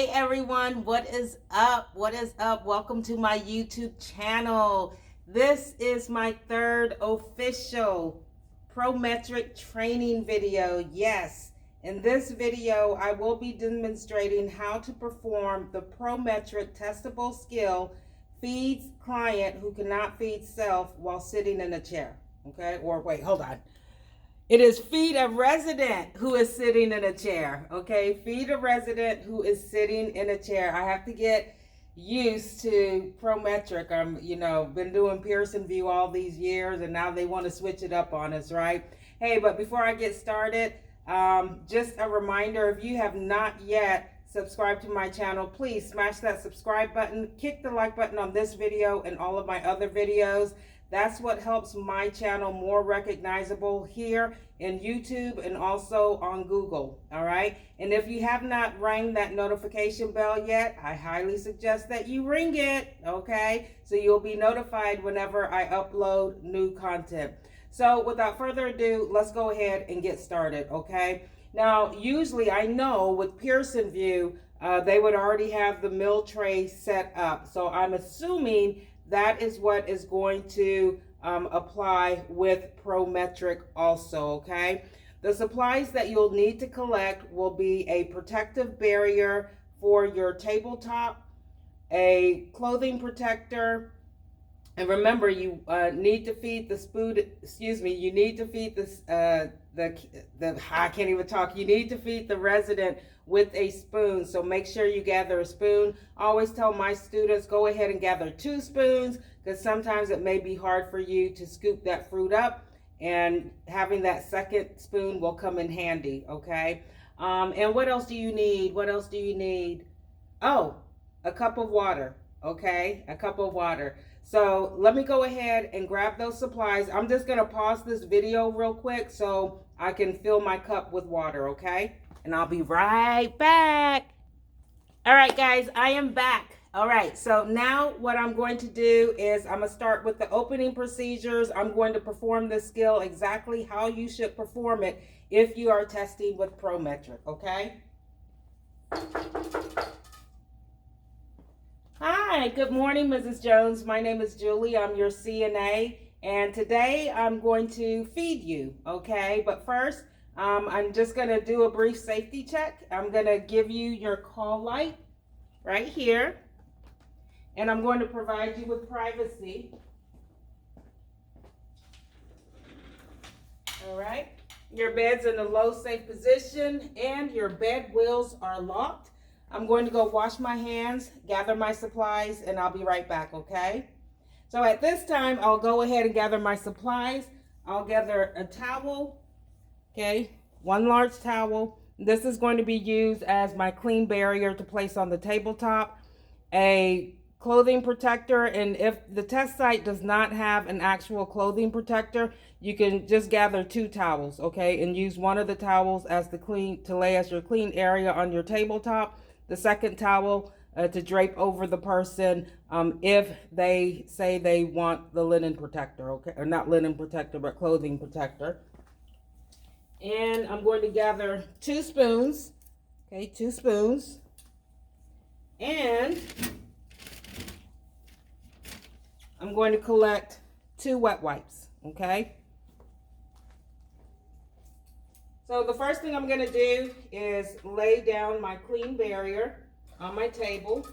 Hey everyone, what is up? What is up? Welcome to my YouTube channel. This is my third official Prometric training video. Yes, in this video, I will be demonstrating how to perform the Prometric testable skill feeds client who cannot feed self while sitting in a chair. Okay, or wait, hold on. It is feed a resident who is sitting in a chair, okay? Feed a resident who is sitting in a chair. I have to get used to Prometric. Been doing Pearson VUE all these years, and now they want to switch it up on us, right? Hey, but before I get started, just a reminder, if you have not yet subscribed to my channel, please smash that subscribe button, kick the like button on this video and all of my other videos. That's what helps my channel more recognizable here in YouTube and also on Google, all right? And if you have not rang that notification bell yet, I highly suggest that you ring it, okay? So you'll be notified whenever I upload new content. So without further ado, let's go ahead and get started, okay? Now, usually I know with Pearson VUE, they would already have the meal tray set up. So I'm assuming that is what is going to apply with Prometric also, okay? The supplies that you'll need to collect will be a protective barrier for your tabletop, a clothing protector, and remember, you need to feed the spoon, you need to feed this, I can't even talk. You need to feed the resident with a spoon. So make sure you gather a spoon. I always tell my students, go ahead and gather 2 spoons because sometimes it may be hard for you to scoop that fruit up, and having that second spoon will come in handy, okay? And what else do you need? What else do you need? Oh, a cup of water, okay? A cup of water. So let me go ahead and grab those supplies. I'm just going to pause this video real quick so I can fill my cup with water, okay? And I'll be right back. All right, guys, I am back. All right, so now what I'm going to do is I'm going to start with the opening procedures. I'm going to perform this skill exactly how you should perform it if you are testing with Prometric, okay? Hi, good morning, Mrs. Jones. My name is Julie. I'm your CNA, and today I'm going to feed you, okay? But first, I'm just going to do a brief safety check. I'm going to give you your call light right here, and I'm going to provide you with privacy. All right. Your bed's in a low, safe position, and your bed wheels are locked. I'm going to go wash my hands, gather my supplies, and I'll be right back, okay? So at this time, I'll go ahead and gather my supplies. I'll gather a towel, okay? 1 large towel. This is going to be used as my clean barrier to place on the tabletop. A clothing protector, and if the test site does not have an actual clothing protector, you can just gather 2 towels, okay? And use one of the towels as to lay as your clean area on your tabletop. The second towel to drape over the person if they say they want the linen protector, okay? Or not linen protector, but clothing protector. And I'm going to gather 2 spoons, okay, 2 spoons. And I'm going to collect 2 wet wipes, okay? So the first thing I'm going to do is lay down my clean barrier on my table.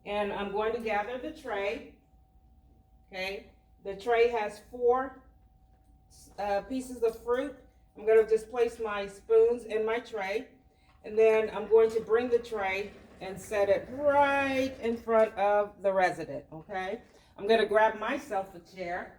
And I'm going to gather the tray, okay? The tray has 4 pieces of fruit. I'm going to just place my spoons in my tray, and then I'm going to bring the tray and set it right in front of the resident, okay? I'm going to grab myself a chair.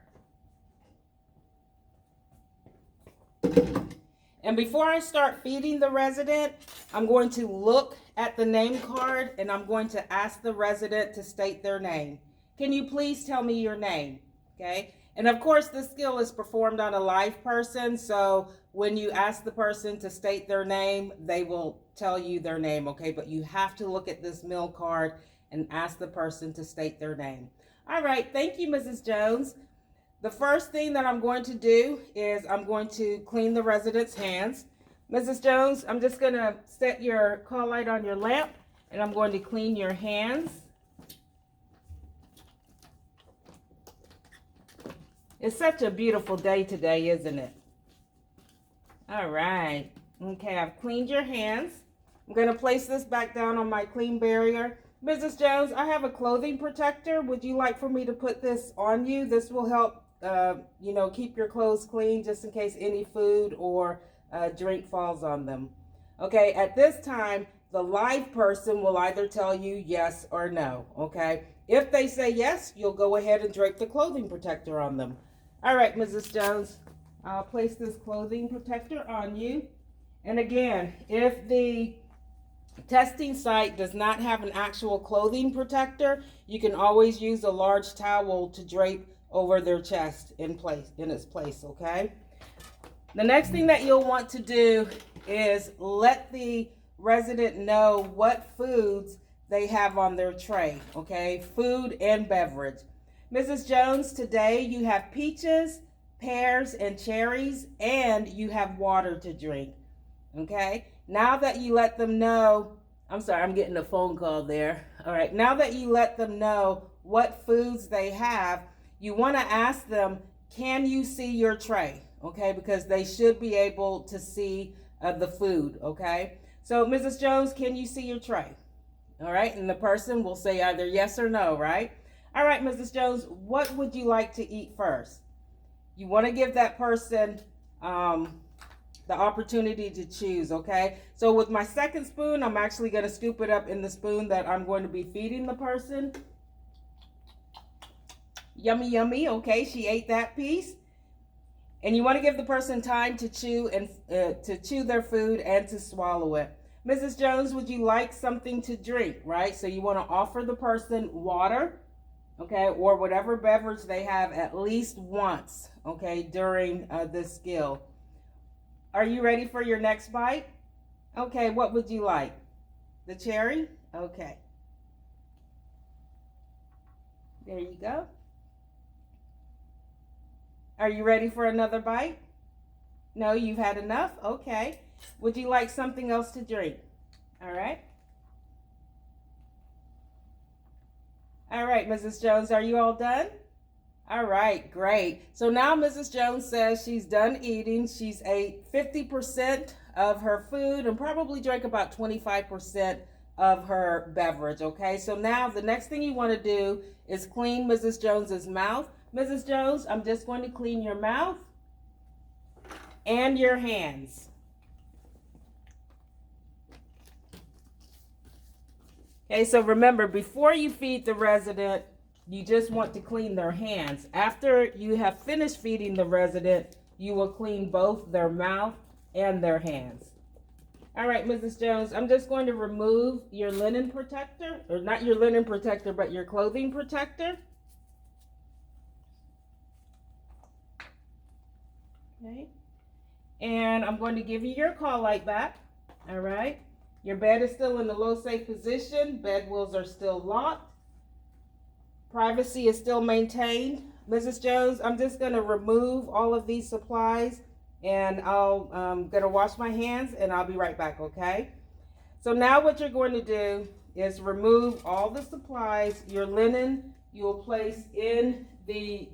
And before I start feeding the resident, I'm going to look at the name card and I'm going to ask the resident to state their name. Can you please tell me your name, okay? And of course, this skill is performed on a live person, so when you ask the person to state their name, they will tell you their name, okay? But you have to look at this meal card and ask the person to state their name. All right, thank you, Mrs. Jones. The first thing that I'm going to do is I'm going to clean the resident's hands. Mrs. Jones, I'm just going to set your call light on your lamp, and I'm going to clean your hands. It's such a beautiful day today, isn't it? All right. Okay, I've cleaned your hands. I'm going to place this back down on my clean barrier. Mrs. Jones, I have a clothing protector. Would you like for me to put this on you? This will help, keep your clothes clean just in case any food or drink falls on them. Okay, at this time, the live person will either tell you yes or no, okay? If they say yes, you'll go ahead and drape the clothing protector on them. All right, Mrs. Jones, I'll place this clothing protector on you. And again, if the testing site does not have an actual clothing protector, you can always use a large towel to drape over their chest in its place, okay? The next thing that you'll want to do is let the resident know what foods they have on their tray, okay? Food and beverage. Mrs. Jones, today you have peaches, pears, and cherries, and you have water to drink, okay? Now that you let them know, I'm sorry, I'm getting a phone call there. All right, now that you let them know what foods they have, you want to ask them, can you see your tray? Okay, because they should be able to see the food, okay? So, Mrs. Jones, can you see your tray? All right, and the person will say either yes or no, right? All right, Mrs. Jones, what would you like to eat first? You want to give that person the opportunity to choose, okay? So with my second spoon, I'm actually going to scoop it up in the spoon that I'm going to be feeding the person. Yummy, yummy. Okay, she ate that piece. And you want to give the person time to chew and to chew their food and to swallow it. Mrs. Jones, would you like something to drink, right? So you want to offer the person water, okay, or whatever beverage they have at least once, okay, during this skill. Are you ready for your next bite? Okay, what would you like? The cherry? Okay. There you go. Are you ready for another bite? No, you've had enough? Okay. Would you like something else to drink? All right. All right, Mrs. Jones, are you all done? All right, great. So now Mrs. Jones says she's done eating. She's ate 50% of her food and probably drank about 25% of her beverage, okay? So now the next thing you want to do is clean Mrs. Jones's mouth. Mrs. Jones, I'm just going to clean your mouth and your hands. Okay, so remember, before you feed the resident, you just want to clean their hands. After you have finished feeding the resident, you will clean both their mouth and their hands. All right, Mrs. Jones, I'm just going to remove your linen protector, or not your linen protector, but your clothing protector. Okay, and I'm going to give you your call light back. All right, your bed is still in the low safe position. Bed wheels are still locked. Privacy is still maintained. Mrs. Jones, I'm just going to remove all of these supplies, and I'm going to wash my hands, and I'll be right back, okay? So now what you're going to do is remove all the supplies. Your linen you will place in the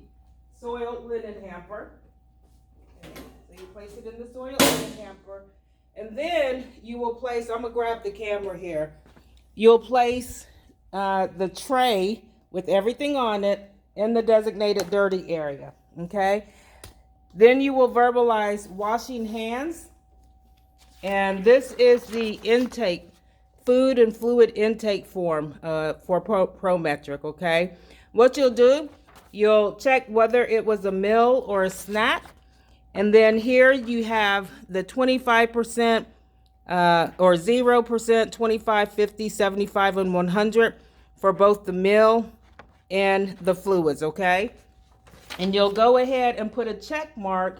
soiled linen hamper. Okay. So you place it in the soiled linen hamper, and then you will place, I'm going to grab the camera here. You'll place the tray with everything on it in the designated dirty area, okay? Then you will verbalize washing hands, and this is the intake, food and fluid intake form for Prometric, okay? What you'll do, you'll check whether it was a meal or a snack, and then here you have the 25% or 0%, 25, 50, 75, and 100 for both the meal and the fluids, okay? And you'll go ahead and put a check mark.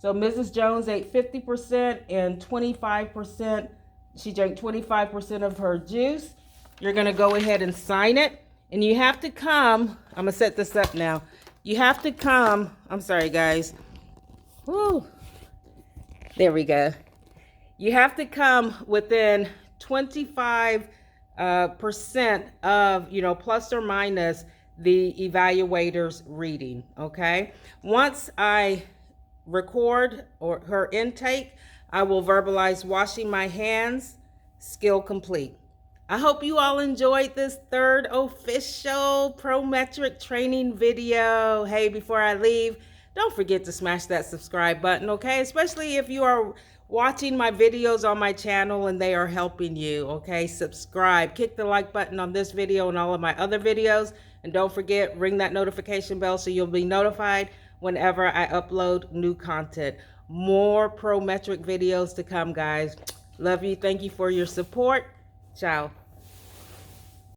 So Mrs. Jones ate 50% and 25%. She drank 25% of her juice. You're going to go ahead and sign it. And you have to come, I'm going to set this up now. You have to come, I'm sorry guys. Woo. There we go. You have to come within 25% of, plus or minus the evaluator's reading, okay? Once I record or her intake, I will verbalize washing my hands, skill complete. I hope you all enjoyed this third official Prometric training video. Hey, before I leave, don't forget to smash that subscribe button, okay? Especially if you are watching my videos on my channel and they are helping you, okay? Subscribe, kick the like button on this video and all of my other videos. And don't forget, ring that notification bell so you'll be notified whenever I upload new content. More Prometric videos to come, guys. Love you. Thank you for your support. Ciao.